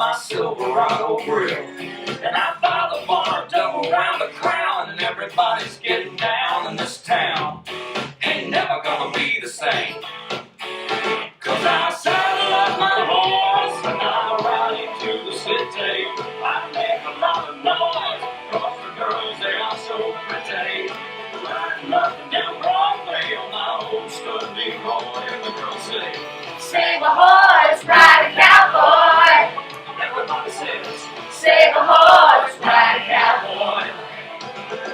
my Silverado grill. And I buy the bar double round the crown, and everybody's getting down in this town. Ain't never gonna be the same. Cause I saddle up my horse and I ride into the city. I make a lot of noise, cause the girls, they are so pretty. Riding up and down Broadway on my old stud Leroy, and the girls say, Save a horse, ride a cowboy. everybody says, Save a horse, ride a cowboy.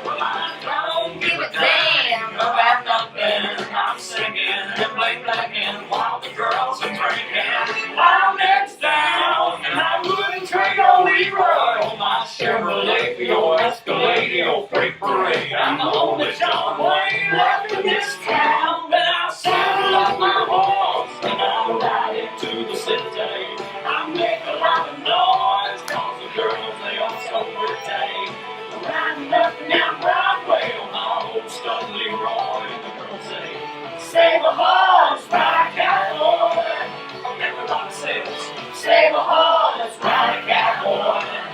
well, I don't give a damn about nothing. I'm singing and blacking while the girls are drinking. I'm next down, and I wouldn't trade on Leroy on my Chevrolet for your Escalade, your freight parade. I'm the only John Wayne left in this town. And I saddle up my horse and I ride into the city. I make a lot of noise, cause the girls, they are so pretty. Riding up and down Broadway on my old stud Leroy, and the girls say, Save a horse, ride a cowboy. everybody says, Save a horse, ride a cowboy.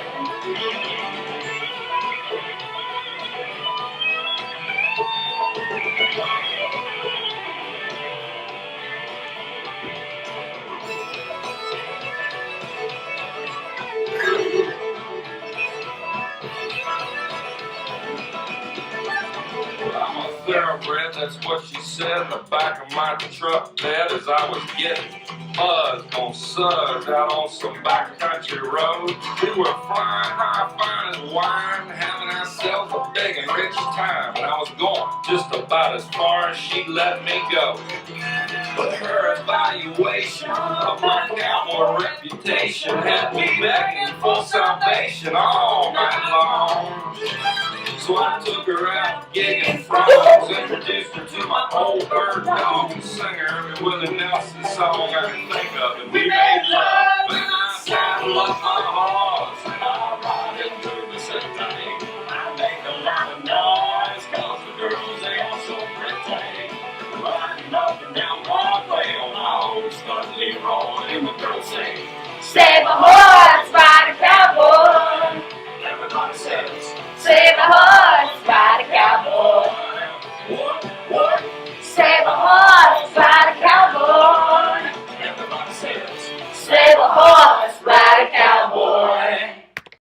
I'm a thoroughbred, that's what she said in the back of my truck bed as I was getting buzzed on suds out on some backcountry road. We were flying high, fine as wine, having ourselves a big and rich time, and I was going just about as far as she let me go. But her evaluation of my cowboy reputation had me begging for salvation all night long. So I took her out gigging frogs, introduced her to my old bird dog and sang her every Willie Nelson song I can think of, and we made love. And I saddle up my horse and I ride into the city. I make a lot of noise, cause the girls, they are so pretty. Riding up and down Broadway on my old stud Leroy, and the girls say, Save a horse,